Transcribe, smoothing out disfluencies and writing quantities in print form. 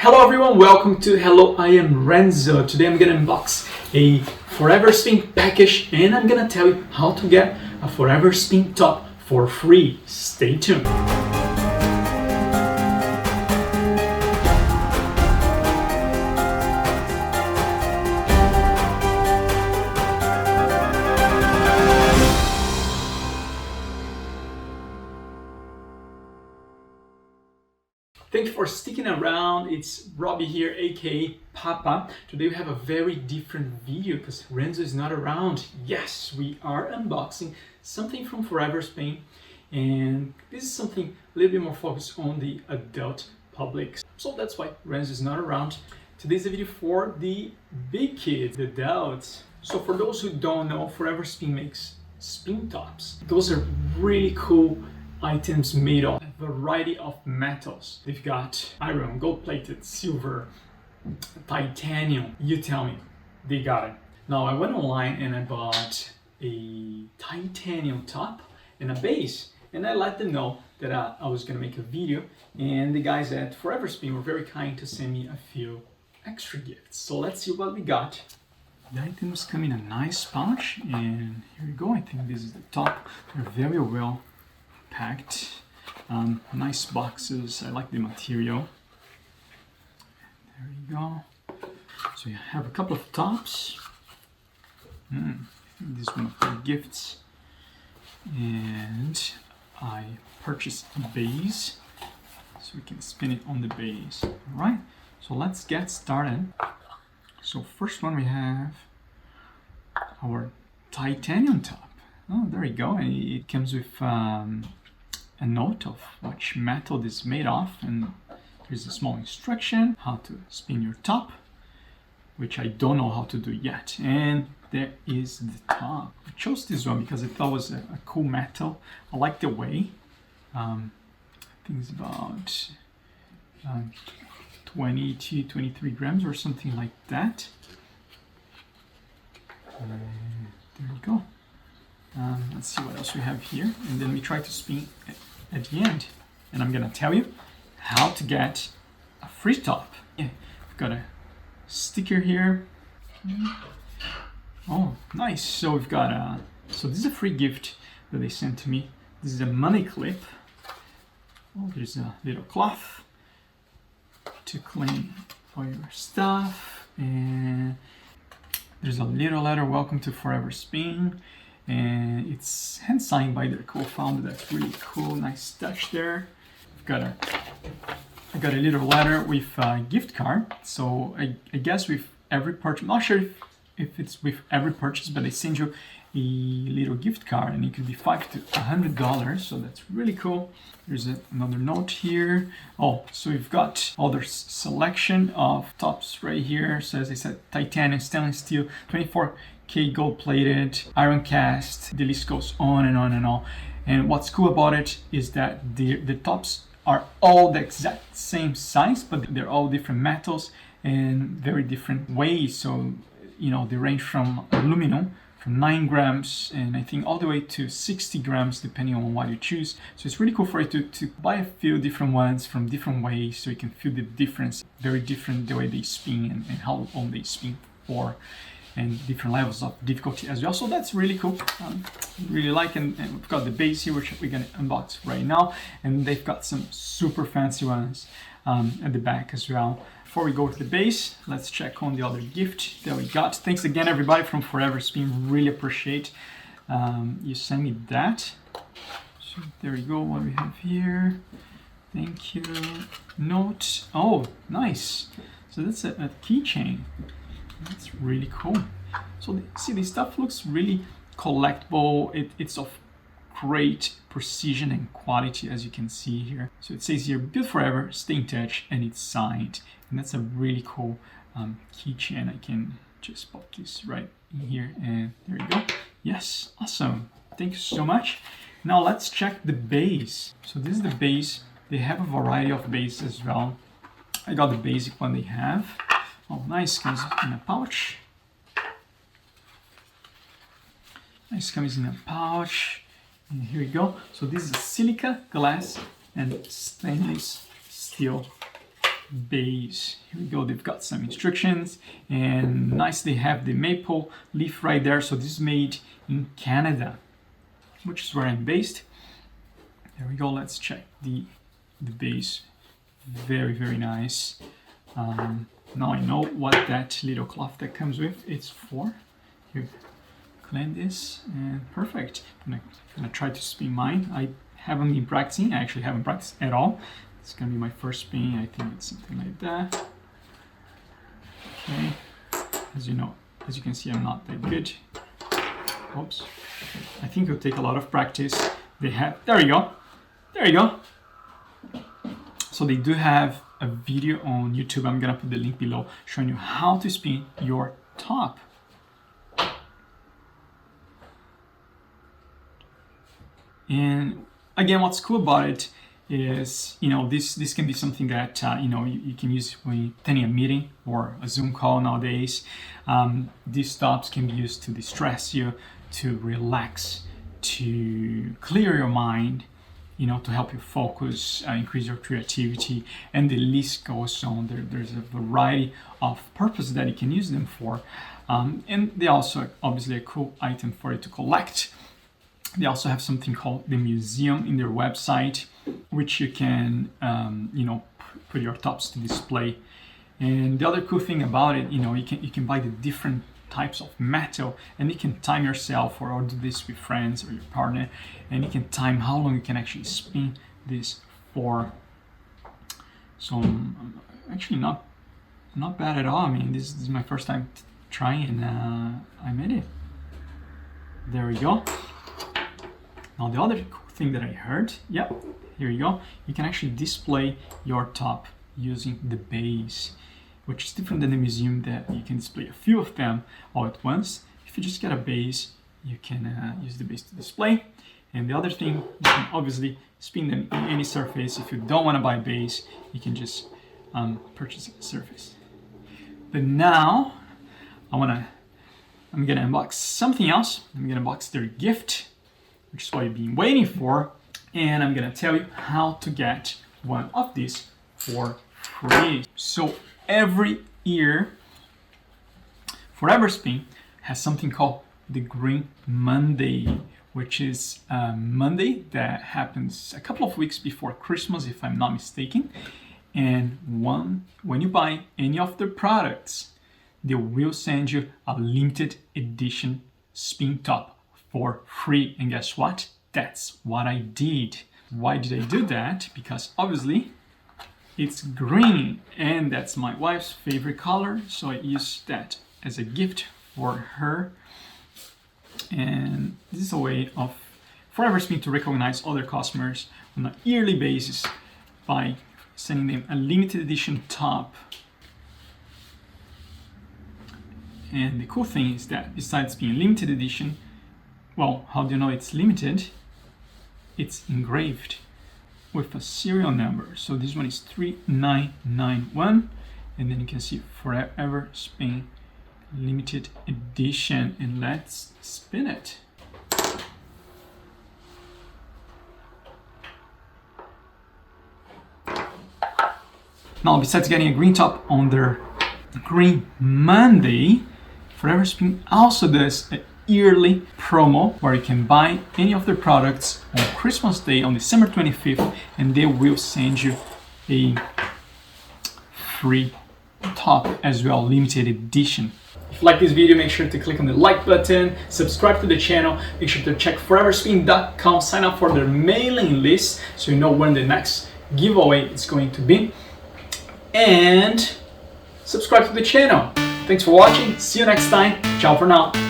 Hello everyone, welcome to Hello, I am Renzo. Today I'm gonna unbox a ForeverSpin package and I'm gonna tell you how to get a ForeverSpin top for free. Stay tuned. Thank you for sticking around. It's Robbie here, aka Papa. Today we have a very different video because Renzo is not around. Yes, we are unboxing something from ForeverSpin, and this is something a little bit more focused on the adult public. So that's why Renzo is not around. Today's a video for the big kids, the adults. So for those who don't know, ForeverSpin makes spin tops. Those are really cool items made of a variety of metals. They've got iron, gold-plated, silver, titanium. You tell me, they got it. Now I went online and I bought a titanium top and a base, and I let them know that I was gonna make a video, and the guys at ForeverSpin were very kind to send me a few extra gifts. So let's see what we got. The items come in a nice pouch, and here we go. I think this is the top. They're very well packed. Nice boxes. I like the material. There you go. So you have a couple of tops. This one of the gifts. And I purchased a base so we can spin it on the base. Alright, so let's get started. So first one we have our titanium top. Oh, there you go. It comes with a note of which metal this is made of, and there's a small instruction how to spin your top, which I don't know how to do yet. And there is the top. I chose this one because I thought it was a cool metal. I like the way. I think it's about 20 to 23 grams or something like that. There you go. Let's see what else we have here, and then we try to spin at the end, and I'm gonna tell you how to get a free top. Yeah, we've got a sticker here. Oh, nice. So we've got so this is a free gift that they sent to me. This is a money clip. Oh, there's a little cloth to clean all your stuff, and there's a little letter, welcome to ForeverSpin. And it's hand signed by their co-founder. That's really cool. Nice touch there. I got a little letter with a gift card. So I guess with every purchase, I'm not sure if it's with every purchase, but they send you a little gift card, and it could be $5 to $100. So that's really cool. There's another note here. Oh, so we've got all their selection of tops right here. So as I said, titanium, stainless steel, 24K gold plated, iron cast. The list goes on and on and on. And what's cool about it is that the tops are all the exact same size, but they're all different metals and very different ways. So, you know, they range from aluminum, from 9 grams, and I think all the way to 60 grams, depending on what you choose. So it's really cool for you to buy a few different ones from different ways, so you can feel the difference. Very different the way they spin and how long they spin for, and different levels of difficulty as well. So that's really cool. Really like, and we've got the base here, which we're gonna unbox right now, and they've got some super fancy ones at the back as well. Before we go to the base, let's check on the other gift that we got. Thanks again, everybody from ForeverSpin. Really appreciate you sent me that. So there you go. What we have here. Thank you. Note. Oh, nice. So that's a keychain. That's really cool. So see, this stuff looks really collectible. It's of great precision and quality, as you can see here. So it says here, built forever, stay in touch, and it's signed. And that's a really cool keychain. I can just pop this right in here, and there you go. Yes, awesome. Thank you so much. Now let's check the base. So this is the base. They have a variety of bases as well. I got the basic one they have. Oh, nice, comes in a pouch. Nice, comes in a pouch. And here we go. So this is silica, glass, and stainless steel base. Here we go, they've got some instructions, and nice, they have the maple leaf right there. So this is made in Canada, which is where I'm based. There we go, let's check the base. Very, very nice. Now I know what that little cloth that comes with it's for. Here, clean this, and perfect. I'm gonna try to spin mine. I haven't been practicing, I actually haven't practiced at all. It's gonna be my first spin. I think it's something like that. Okay, as you can see, I'm not that good. Oops. I think it'll take a lot of practice. There you go. So they do have a video on YouTube. I'm gonna put the link below showing you how to spin your top. And again, what's cool about it is, this can be something that you can use when you're attending a meeting or a Zoom call nowadays. These tops can be used to distress you, to relax, to clear your mind, to help you focus, increase your creativity, and the list goes on. There's a variety of purposes that you can use them for. And they also obviously a cool item for you to collect. They also have something called the museum in their website, which you can, put your tops to display. And the other cool thing about it, you can buy the different types of metal, and you can time yourself or do this with friends or your partner, and you can time how long you can actually spin this for. So actually not bad at all. I mean, this is my first time trying, and I made it. There we go. Now the other cool thing that I heard, here you go, you can actually display your top using the base, which is different than the museum that you can display a few of them all at once. If you just get a base, you can use the base to display. And the other thing, you can obviously spin them in any surface. If you don't want to buy a base, you can just purchase a surface. But now, I'm gonna unbox something else. I'm gonna unbox their gift, which is what you've been waiting for, and I'm gonna tell you how to get one of these for free. So every year, ForeverSpin has something called the Green Monday, which is a Monday that happens a couple of weeks before Christmas, if I'm not mistaken. And when you buy any of their products, they will send you a limited edition spin top for free. And guess what? That's what I did. Why did I do that? Because obviously it's green, and that's my wife's favorite color, so I used that as a gift for her. And this is a way of ForeverSpin to recognize other customers on a yearly basis by sending them a limited edition top. And the cool thing is that besides being limited edition, well, how do you know it's limited? It's engraved with a serial number. So this one is 3991, and then you can see ForeverSpin limited edition, and let's spin it. Now, besides getting a green top on their Green Monday, ForeverSpin also does a yearly promo where you can buy any of their products on Christmas Day on December 25th, and they will send you a free top as well, limited edition. If you like this video, make sure to click on the like button, subscribe to the channel, make sure to check ForeverSpin.com, sign up for their mailing list so you know when the next giveaway is going to be, and subscribe to the channel. Thanks for watching, see you next time, ciao for now.